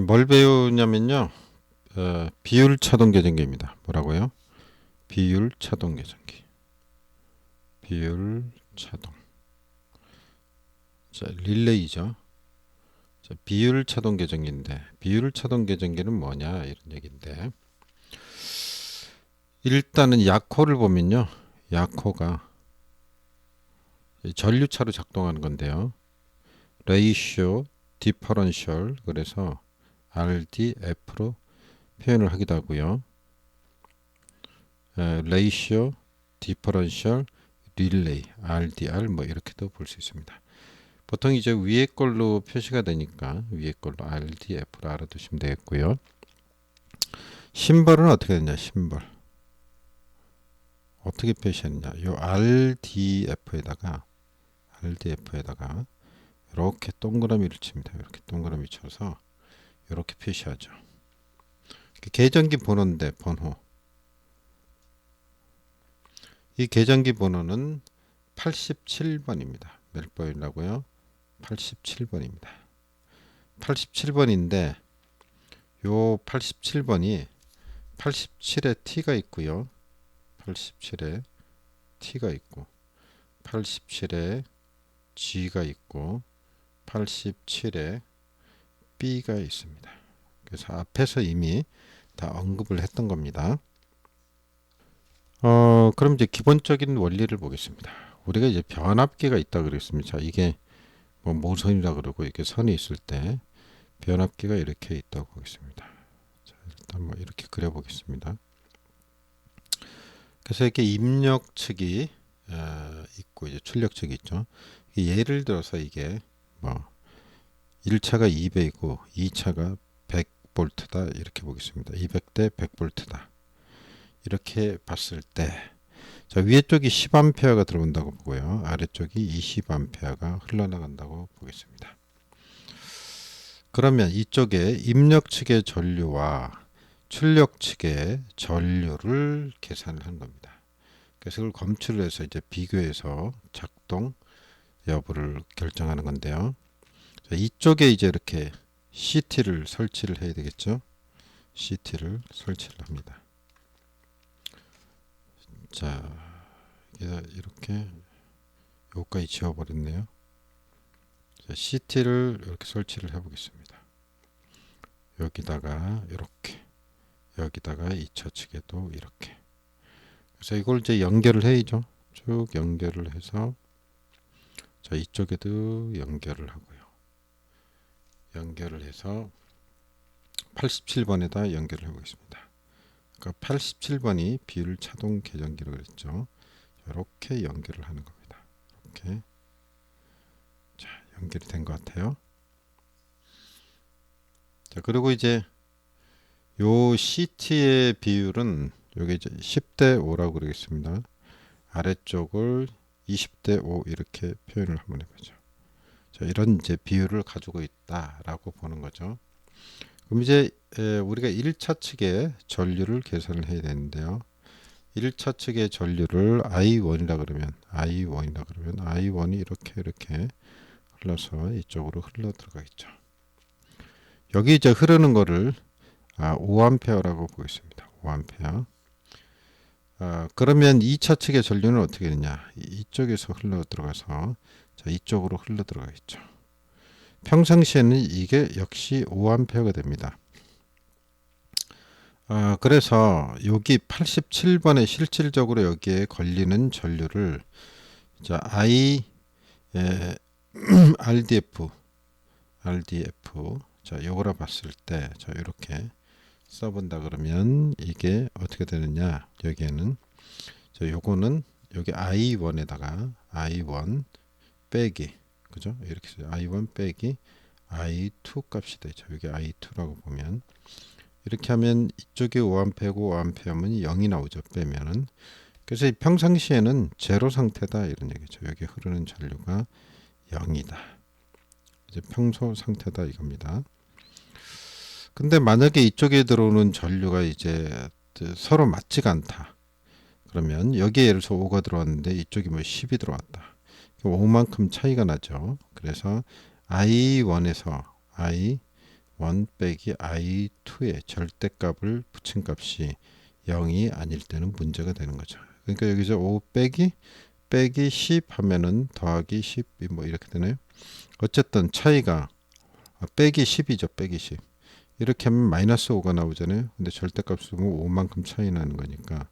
뭘 배우냐면요. 비율 차동 계전기입니다. 뭐라고요? 비율 차동 계전기. 비율 차동. 자, 릴레이죠. 자, 비율 차동 계전기인데 비율 차동 계전기는 뭐냐 이런 얘기인데 일단은 약호를 보면요. 약호가 전류차로 작동하는 건데요. 레이쇼 디퍼런셜 그래서 RDF로 표현을 하기도 하고요. 레이쇼 디퍼런셜 릴레이 RDR 뭐 이렇게도 볼 수 있습니다. 보통 이제 위에 걸로 표시가 되니까 위에 걸로 RDF로 알아두시면 되겠고요. 심벌은 어떻게 되냐? 심벌 어떻게 표시했냐? 요 RDF에다가 이렇게 동그라미를 칩니다. 이렇게 동그라미 쳐서 이렇게 표시하죠. 계전기 번호인데 번호. 이 계전기 번호는 87번입니다. 몇 번이라고요? 87번입니다. 87번인데 요 87번이 87에 T가 있고요. 87에 T가 있고 87에 G가 있고 87에 B가 있습니다. 그래서 앞에서 이미 다 언급을 했던 겁니다. 그럼 이제 기본적인 원리를 보겠습니다. 우리가 이제 변압기가 있다 그랬습니다. 자, 이게 뭐 모선이라 그러고 이렇게 선이 있을 때 변압기가 이렇게 있다고 보겠습니다. 자, 일단 뭐 이렇게 그려 보겠습니다. 그래서 이렇게 입력 측이 있고 이제 출력 측이 있죠. 예를 들어서 이게 뭐 1차가 200이고 2차가 100볼트다 이렇게 보겠습니다. 200대 100볼트다. 이렇게 봤을 때 자, 위에 쪽이 10A가 들어온다고 보고요. 아래쪽이 20A가 흘러나간다고 보겠습니다. 그러면 이쪽에 입력 측의 전류와 출력 측의 전류를 계산을 한 겁니다. 그래서 그걸 검출을 해서 이제 비교해서 작동 여부를 결정하는 건데요. 자, 이쪽에 이제 이렇게 CT를 설치를 해야 되겠죠. CT를 설치를 합니다. 자, 이렇게 여기까지 지워버렸네요. 자, CT를 이렇게 설치를 해보겠습니다. 여기다가 이렇게 여기다가 2차 측에도 이렇게 그래서 이걸 이제 연결을 해야죠. 쭉 연결을 해서 자 이쪽에도 연결을 하고요. 연결을 해서 87번에다 연결을 해보겠습니다. 그러니까 87번이 비율 차동 계전기라고 그랬죠. 이렇게 연결을 하는 겁니다. 이렇게 자 연결이 된 것 같아요. 자 그리고 이제 요 CT의 비율은 여기 이제 10대 5라고 그러겠습니다. 아래쪽을 20대 5 이렇게 표현을 한번 해보죠. 자, 이런 이제 비율을 가지고 있다라고 보는 거죠. 그럼 이제 우리가 1차 측의 전류를 계산을 해야 되는데요. 1차 측의 전류를 I1이라 그러면 I1이 이렇게 흘러서 이쪽으로 흘러 들어가겠죠. 여기 이제 흐르는 거를 5A라고 보겠습니다. 5A. 그러면 2차 측의 전류는 어떻게 되냐? 이쪽에서 흘러 들어가서 자, 이쪽으로 흘러 들어가겠죠. 평상시에는 이게 역시 5A가 됩니다. 그래서 여기 87번에 실질적으로 여기에 걸리는 전류를 자, RDF 자, 요거라 봤을 때 자, 이렇게 써본다 그러면 이게 어떻게 되느냐? 여기에는 자, 요거는 여기 I1에다가 I1 빼기 그죠? 이렇게 써요. I1 빼기 I2 값이 되죠. 여기 I2라고 보면 이렇게 하면 이쪽이 5A고 5A면 0이 나오죠. 빼면은 그래서 이 평상시에는 제로 상태다 이런 얘기죠. 여기 흐르는 전류가 0이다. 이제 평소 상태다 이겁니다. 근데 만약에 이쪽에 들어오는 전류가 이제 서로 맞지가 않다. 그러면 여기에 예를 들어서 5가 들어왔는데 이쪽이 뭐 10이 들어왔다. 5만큼 차이가 나죠. 그래서 I1에서 i1 빼기 i2의 절대값을 붙인 값이 0이 아닐 때는 문제가 되는 거죠. 그러니까 여기서 5 빼기 10 하면은 더하기 10이 뭐 이렇게 되네요. 어쨌든 차이가 빼기 10이죠. 빼기 10. 이렇게 하면 마이너스 5가 나오잖아요. 근데 절대값을 보면 5만큼 차이 나는 거니까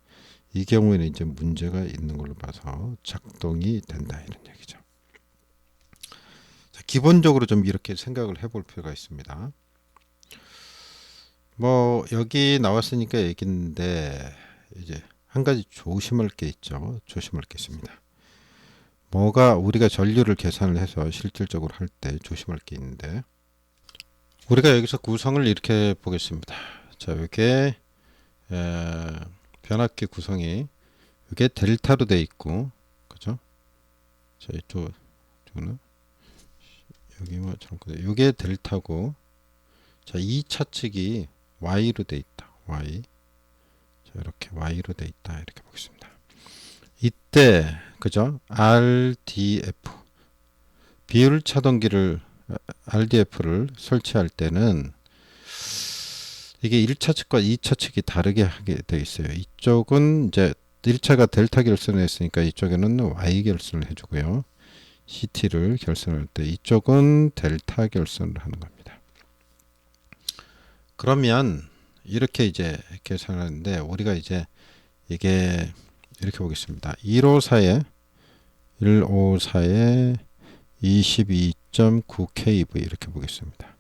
이 경우에는 이제 문제가 있는 걸로 봐서 작동이 된다 이런 얘기죠. 자, 기본적으로 좀 이렇게 생각을 해볼 필요가 있습니다. 뭐 여기 나왔으니까 얘기인데 이제 한 가지 조심할 게 있죠. 조심할 게 있습니다. 뭐가 우리가 전류를 계산을 해서 실질적으로 할 때 조심할 게 있는데 우리가 여기서 구성을 이렇게 보겠습니다. 자, 이게 변압기 구성이 이게 델타로 돼 있고, 그죠? 자, 이쪽은 여기 뭐 잠깐 이게 델타고, 자, 이 차측이 Y로 돼 있다. Y. 자, 이렇게 Y로 돼 있다. 이렇게 보겠습니다. 이때 그죠? RDF 비율 차동기를 RDF를 설치할 때는 이게 1차 측과 2차 측이 다르게 하게 돼 있어요. 이쪽은 이제 1차가 델타 결선을 했으니까 이쪽에는 Y 결선을 해주고요. CT를 결선할 때 이쪽은 델타 결선을 하는 겁니다. 그러면 이렇게 이제 계산하는데 우리가 이제 이게 이렇게 보겠습니다. 154에 22.9kV 이렇게 보겠습니다.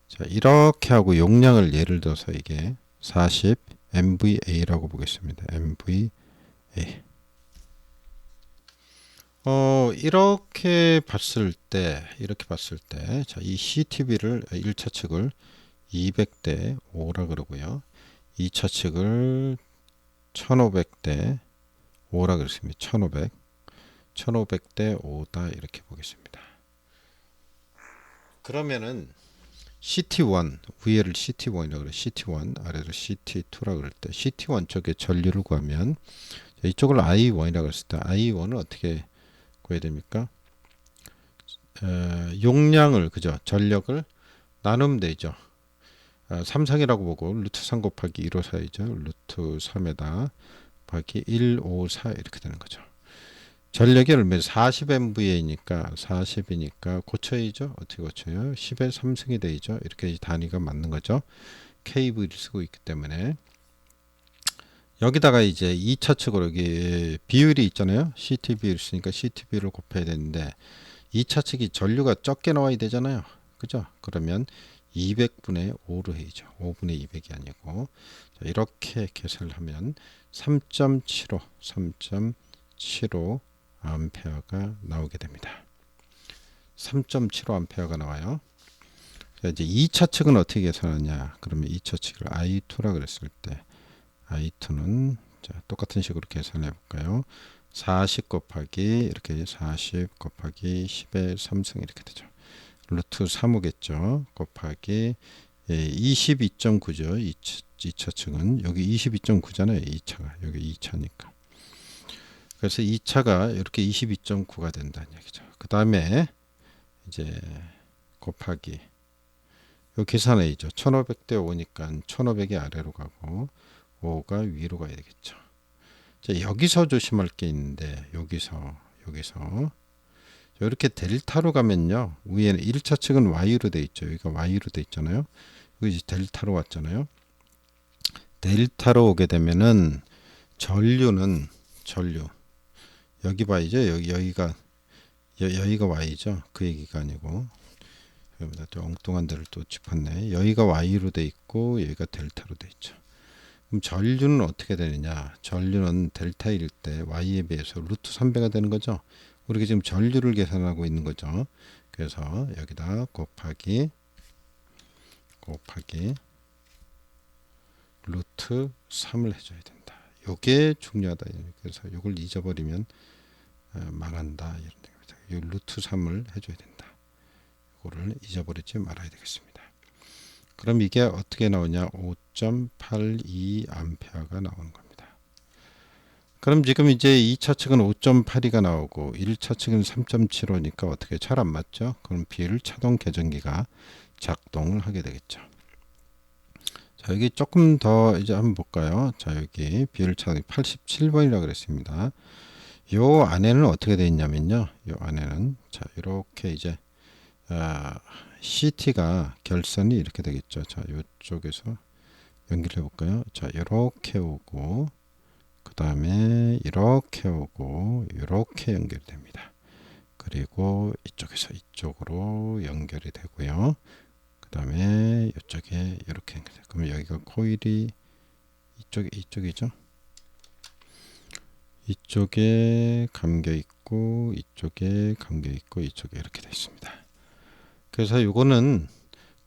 자, 이렇게 하고 용량을 예를 들어서 이게 40 MVA라고 보겠습니다. MVA. 이렇게 봤을 때 자, 이 CTB를 1차 측을 200대 5라 그러고요. 2차 측을 1500대 5라 그랬습니다. 1500대 5다 이렇게 보겠습니다. 그러면은 CT1 위에를 CT1이라고 그래요. CT1 아래를 CT2라고 그럴 때 CT1 쪽에 전류를 구하면 이쪽을 I1이라고 했을 때 I1은 어떻게 구해야 됩니까? 용량을 그죠? 전력을 나누면 되죠. 33이라고 보고 루트 3 곱하기 154이죠. 루트 3에다 곱하기 154 이렇게 되는 거죠. 전력이 얼마 40MVA니까 40이니까 고쳐야죠. 어떻게 고쳐요? 10의 3승이 되죠. 이렇게 단위가 맞는 거죠. KV를 쓰고 있기 때문에 여기다가 이제 2차 측으로 여기 비율이 있잖아요. CT 비율 있으니까 CT 비율을 곱해야 되는데 2차 측이 전류가 적게 나와야 되잖아요. 그죠? 그러면 200분의 5로 해야죠. 5분의 200이 아니고 자, 이렇게 계산을 하면 3.75 암페어가 나오게 됩니다. 3.75 암페어가 나와요. 자, 이제 2차 측은 어떻게 계산하냐? 그러면 2차 측을 I2라 그랬을 때 I2는 자, 똑같은 식으로 계산해 볼까요? 40 곱하기 이렇게 40 곱하기 10의 3승 이렇게 되죠. 루트 3오겠죠. 곱하기 22.9죠. 2차 측은 여기 22.9잖아요. 2차가 여기 2차니까. 그래서 2차가 이렇게 22.9가 된다는 얘기죠. 그 다음에 이제 곱하기 요 계산해야죠. 1500대 5니까 1500이 아래로 가고 5가 위로 가야 되겠죠. 자, 여기서 조심할 게 있는데 여기서 이렇게 델타로 가면요. 위에는 1차 측은 Y로 돼 있죠. 여기가 Y로 돼 있잖아요. 여기 델타로 왔잖아요. 델타로 오게 되면은 전류 여기 봐야죠. 여기가 Y죠. 그 얘기가 아니고 여기다 또 엉뚱한 데를 또 짚었네. 여기가 Y로 돼 있고 여기가 델타로 돼 있죠. 그럼 전류는 어떻게 되느냐? 전류는 델타일 때 Y에 비해서 루트 3배가 되는 거죠. 우리가 지금 전류를 계산하고 있는 거죠. 그래서 여기다 곱하기 루트 3을 해줘야 된다. 요게 중요하다. 그래서 요걸 잊어버리면 망한다. 이런 얘기입니다. 요 루트 3을 해줘야 된다. 요거를 잊어버리지 말아야 되겠습니다. 그럼 이게 어떻게 나오냐? 5.82 암페어가 나오는 겁니다. 그럼 지금 이제 2차 측은 5.82가 나오고 1차 측은 3.75니까 어떻게 잘 안 맞죠? 그럼 비율 차동 계전기가 작동을 하게 되겠죠. 자, 여기 조금 더 이제 한번 볼까요? 자, 여기 비율 차단 87번이라고 그랬습니다. 요 안에는 어떻게 되어 있냐면요. 요 안에는 자, 이렇게 이제 CT가 결선이 이렇게 되겠죠. 자, 이쪽에서 연결해 볼까요? 자, 이렇게 오고 그 다음에 이렇게 오고 이렇게 연결됩니다. 그리고 이쪽에서 이쪽으로 연결이 되고요. 그 다음에 이쪽에 이렇게 연결돼요. 그러면 여기가 코일이 이쪽이죠. 이쪽에 감겨 있고 이쪽에 감겨 있고 이쪽에 이렇게 되어 있습니다. 그래서 이거는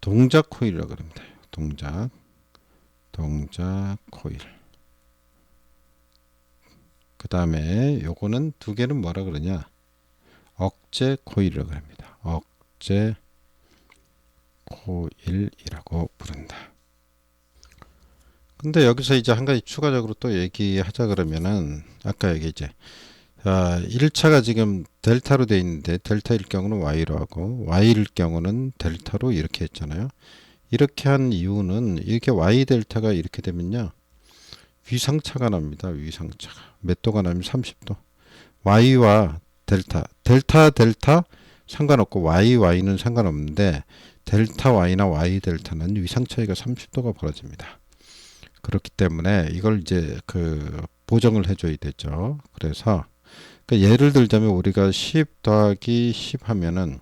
동작 코일이라고 합니다. 동작 코일. 그 다음에 요거는 두 개는 뭐라 그러냐? 억제 코일이라고 합니다. 억제 코일이라고 부른다. 근데 여기서 이제 한 가지 추가적으로 또 얘기하자 그러면은 아까 여기 이제 1차가 지금 델타로 되어 있는데 델타일 경우는 Y로 하고 Y일 경우는 델타로 이렇게 했잖아요. 이렇게 한 이유는 이렇게 Y 델타가 이렇게 되면요. 위상차가 납니다. 위상차가. 몇 도가 나면 30도. Y와 델타 상관없고 Y는 상관없는데 델타 Y나 Y 델타는 위상 차이가 30도가 벌어집니다. 그렇기 때문에 이걸 이제 보정을 해줘야 되죠. 그래서 예를 들자면 우리가 10 더하기 10 하면은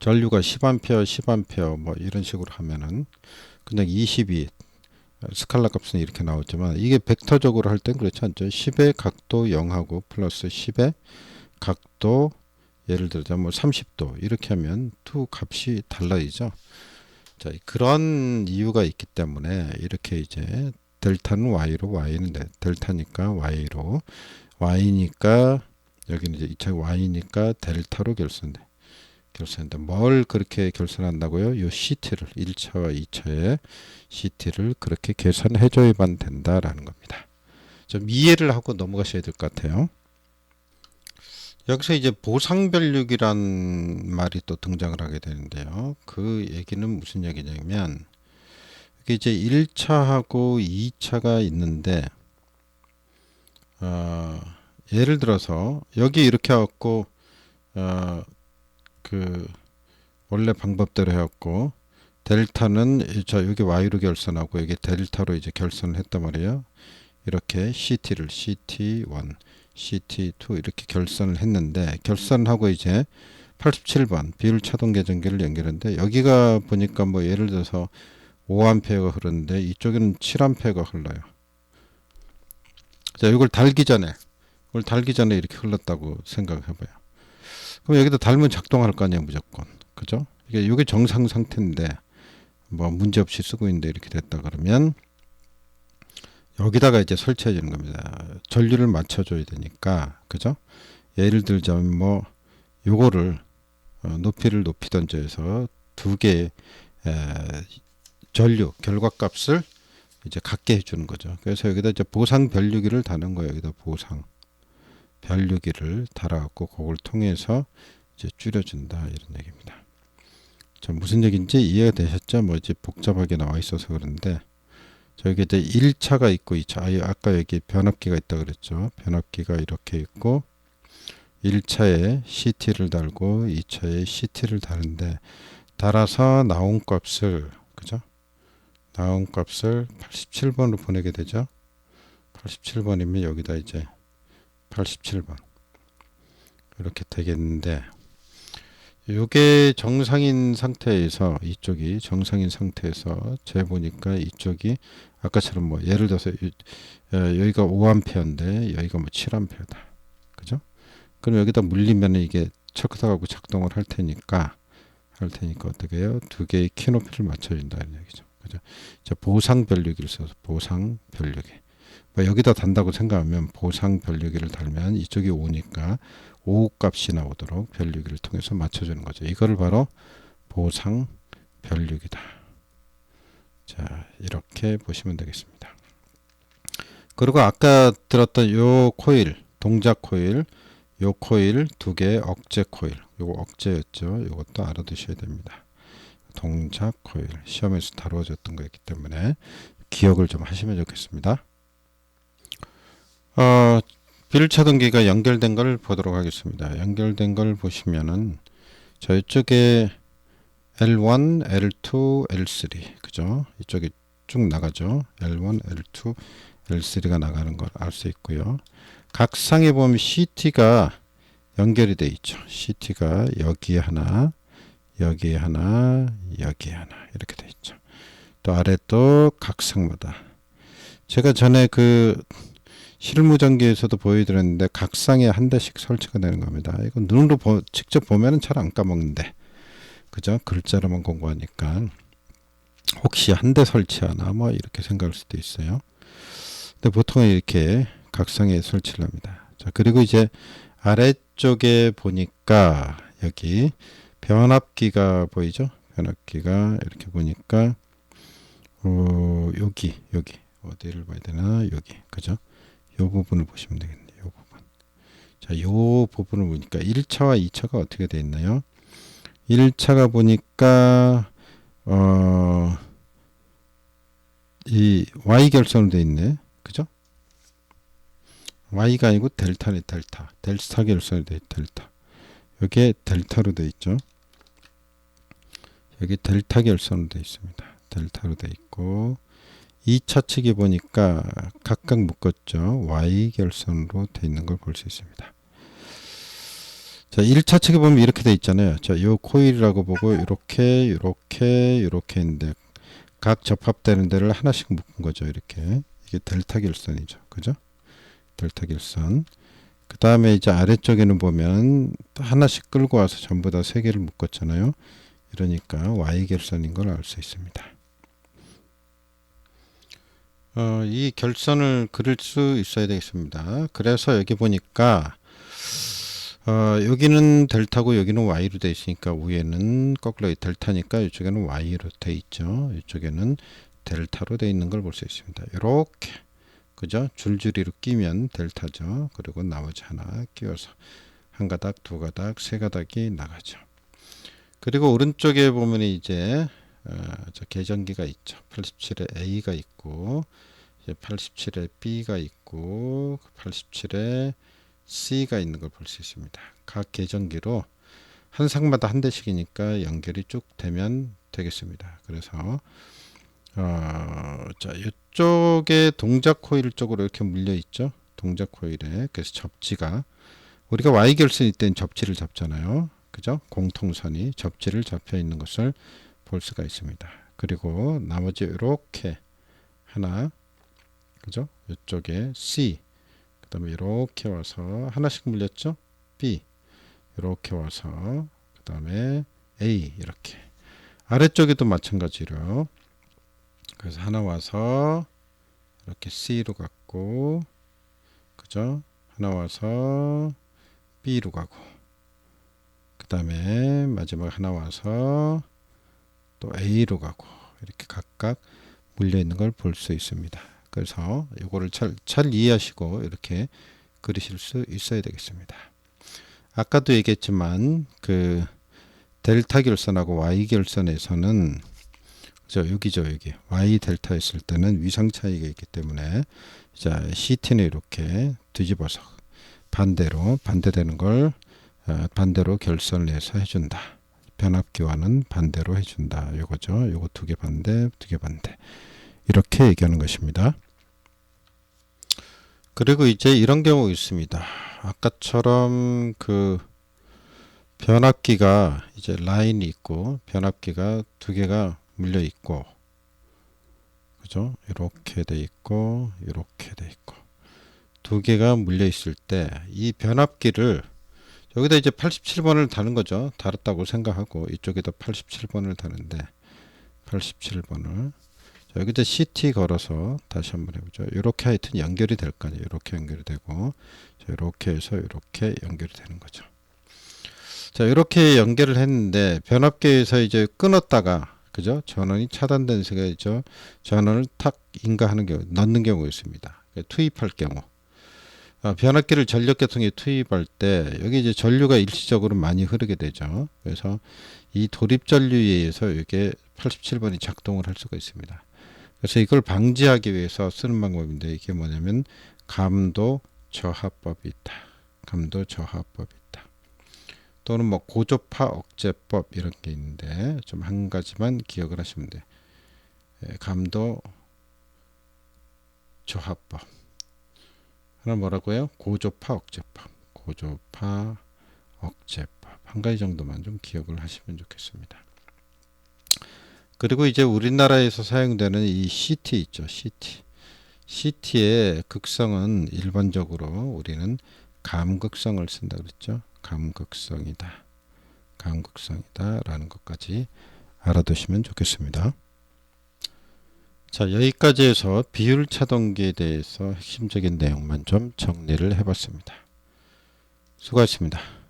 전류가 10A 뭐 이런 식으로 하면은 그냥 22 스칼라 값은 이렇게 나오지만 이게 벡터적으로 할 땐 그렇지 않죠. 10의 각도 0하고 플러스 10의 각도 예를 들자면 뭐 30도 이렇게 하면 두 값이 달라지죠. 자, 그런 이유가 있기 때문에 이렇게 이제 델타는 Y로 Y는 델타니까 Y로 Y니까 여기는 이제 2차 Y니까 델타로 결선돼. 뭘 그렇게 결선한다고요? 요 CT를 1차와 2차의 CT를 그렇게 계산해 줘야만 된다라는 겁니다. 좀 이해를 하고 넘어가셔야 될 것 같아요. 여기서 이제 보상변력이란 말이 또 등장을 하게 되는데요. 그 얘기는 무슨 얘기냐면 이게 이제 1차하고 2차가 있는데 예를 들어서 여기 이렇게 해갖고 원래 방법대로 해갖고 델타는 여기 Y로 결선하고 여기 델타로 이제 결선을 했단 말이에요. 이렇게 CT를 CT1 CT2 이렇게 결선을 했는데 결선하고 이제 87번 비율 차동 계전기를 연결했는데 여기가 보니까 뭐 예를 들어서 5A가 흐르는데 이쪽에는 7A가 흘러요. 자, 이걸 달기 전에 이렇게 흘렀다고 생각해 봐요. 그럼 여기다 달면 작동할 거 아니에요, 무조건. 그죠? 이게 정상 상태인데 뭐 문제 없이 쓰고 있는데 이렇게 됐다 그러면 여기다가 이제 설치해 주는 겁니다. 전류를 맞춰줘야 되니까, 그죠? 예를 들자면 뭐 요거를 높이를 높이 던져서 두 개의 전류 결과값을 이제 같게 해주는 거죠. 그래서 여기다 이제 보상 변류기를 다는 거예요. 여기다 보상 변류기를 달아갖고 그걸 통해서 이제 줄여준다 이런 얘기입니다. 자, 무슨 얘기인지 이해가 되셨죠? 뭐 이제 복잡하게 나와 있어서 그런데. 저기 이제 1차가 있고 2차 아까 여기 변압기가 있다 그랬죠. 변압기가 이렇게 있고 1차에 CT를 달고 2차에 CT를 다는데 달아서 나온 값을 그죠? 나온 값을 87번으로 보내게 되죠. 87번이면 여기다 이제 87번 이렇게 되겠는데 이게 정상인 상태에서 이쪽이 정상인 상태에서 재보니까 이쪽이 아까처럼 뭐 예를 들어서 여기가 5A인데 여기가 뭐 7A다. 그죠? 그럼 여기다 물리면 이게 척사하고 작동을 할 테니까 어떻게 해요? 두 개의 키 높이를 맞춰준다는 얘기죠. 그죠? 자, 보상 변류기를 써서 보상 변류기. 뭐 여기다 단다고 생각하면 보상 변류기를 달면 이쪽이 5니까 5 값이 나오도록 변류기를 통해서 맞춰주는 거죠. 이거를 바로 보상 변류기다. 자, 이렇게 보시면 되겠습니다. 그리고 아까 들었던 요 코일, 동작 코일, 요 코일 두 개 억제 코일, 요거 억제였죠. 요것도 알아두셔야 됩니다. 동작 코일 시험에서 다루어졌던 거였기 때문에 기억을 좀 하시면 좋겠습니다. 비일차등기가 연결된 걸 보도록 하겠습니다. 연결된 걸 보시면은 저 이쪽에 L1, L2, L3 그죠? 이쪽에 쭉 나가죠. L1, L2, L3가 나가는 걸 알 수 있고요. 각 상에 보면 CT가 연결이 돼 있죠. CT가 여기에 하나, 여기에 하나, 여기에 하나 이렇게 돼 있죠. 또 아래 또 각 상마다 제가 전에 그 실무전기에서도 보여드렸는데 각 상에 한 대씩 설치가 되는 겁니다. 이건 눈으로 직접 보면은 잘 안 까먹는데 그죠? 글자로만 공부하니까 혹시 한 대 설치하나 뭐 이렇게 생각할 수도 있어요. 근데 보통은 이렇게 각상에 설치를 합니다. 자, 그리고 이제 아래쪽에 보니까 여기 변압기가 보이죠? 변압기가 이렇게 보니까 여기 어디를 봐야 되나? 여기 그죠? 요 부분을 보시면 되겠네요. 요 부분. 자, 요 부분을 보니까 1차와 2차가 어떻게 되어 있나요? 1차가 보니까 이 Y 결선으로 되어 있네. 그죠? Y가 아니고 델타네. 델타 결선으로 되어 있 델타. 여기에 델타로 되어 있죠. 여기 델타 결선으로 되어 있습니다. 델타로 되어 있고 2차 측에 보니까 각각 묶었죠. Y 결선으로 되어 있는 걸 볼 수 있습니다. 자, 1차 측에 보면 이렇게 되어 있잖아요. 자, 요 코일이라고 보고 이렇게 했는데 각 접합되는 데를 하나씩 묶은 거죠. 이렇게. 이게 델타 결선이죠. 그죠? 델타 결선. 그 다음에 이제 아래쪽에는 보면 하나씩 끌고 와서 전부 다 세 개를 묶었잖아요. 이러니까 Y 결선인 걸 알 수 있습니다. 이 결선을 그릴 수 있어야 되겠습니다. 그래서 여기 보니까 여기는 델타고 여기는 Y로 되어 있으니까 위에는 거꾸로 델타니까 이쪽에는 Y로 되어 있죠. 이쪽에는 델타로 되어 있는 걸 볼 수 있습니다. 이렇게 그죠? 줄줄이로 끼면 델타죠. 그리고 나머지 하나 끼워서 한 가닥, 두 가닥, 세 가닥이 나가죠. 그리고 오른쪽에 보면 이제 저 계전기가 있죠. 87에 A가 있고 이제 87에 B가 있고 87에 C가 있는 걸 볼 수 있습니다. 각 계전기로 한 상마다 한 대씩이니까 연결이 쭉 되면 되겠습니다. 그래서 자, 이쪽에 동작 코일 쪽으로 이렇게 물려 있죠. 동작 코일에. 그래서 접지가 우리가 Y 결선일 땐 접지를 잡잖아요. 그죠? 공통선이 접지를 잡혀 있는 것을 볼 수가 있습니다. 그리고 나머지 이렇게 하나 그죠? 이쪽에 C 그 다음에 이렇게 와서 하나씩 물렸죠? B 이렇게 와서 그 다음에 A 이렇게 아래쪽에도 마찬가지로 그래서 하나 와서 이렇게 C로 갔고 그죠? 하나 와서 B로 가고 그 다음에 마지막 하나 와서 또 A로 가고 이렇게 각각 물려 있는 걸 볼 수 있습니다. 그래서 이거를 잘 이해하시고 이렇게 그리실 수 있어야 되겠습니다. 아까도 얘기했지만 그 델타 결선하고 Y 결선에서는 여기죠. 여기 Y 델타 했을 때는 위상 차이가 있기 때문에 자 CT는 이렇게 뒤집어서 반대되는 걸 반대로 결선을 해서 해준다. 변압기와는 반대로 해준다. 요거죠. 요거 두 개 반대 이렇게 얘기하는 것입니다. 그리고 이제 이런 경우 있습니다. 아까처럼 그 변압기가 이제 라인이 있고 변압기가 두 개가 물려 있고 그죠? 이렇게 돼 있고 이렇게 돼 있고 두 개가 물려 있을 때 이 변압기를 여기다 이제 87번을 다는 거죠. 달았다고 생각하고 이쪽에다 87번을 다는데 87번을 여기다 CT 걸어서 다시 한번 해보죠. 이렇게 하여튼 연결이 될 거 아니에요. 이렇게 연결이 되고 이렇게 해서 이렇게 연결이 되는 거죠. 자 이렇게 연결을 했는데 변압기에서 이제 끊었다가 그죠? 전원이 차단된 세가 있죠. 전원을 탁 인가하는 경우 넣는 경우가 있습니다. 투입할 경우 변압기를 전력계통에 투입할 때 여기 이제 전류가 일시적으로 많이 흐르게 되죠. 그래서 이 도립 전류에 의해서 이게 87번이 작동을 할 수가 있습니다. 그래서 이걸 방지하기 위해서 쓰는 방법인데 이게 뭐냐면 감도 저하법이 있다. 감도 저하법이 있다. 또는 뭐 고조파 억제법 이런 게 있는데 좀 한 가지만 기억을 하시면 돼. 감도 저하법. 하나 뭐라고요? 고조파 억제법. 고조파 억제법. 한 가지 정도만 좀 기억을 하시면 좋겠습니다. 그리고 이제 우리나라에서 사용되는 이 CT 있죠. CT. CT의 극성은 일반적으로 우리는 감극성을 쓴다 그랬죠. 감극성이다. 감극성이다 라는 것까지 알아두시면 좋겠습니다. 자, 여기까지 해서 비율 차동기에 대해서 핵심적인 내용만 좀 정리를 해봤습니다. 수고하셨습니다.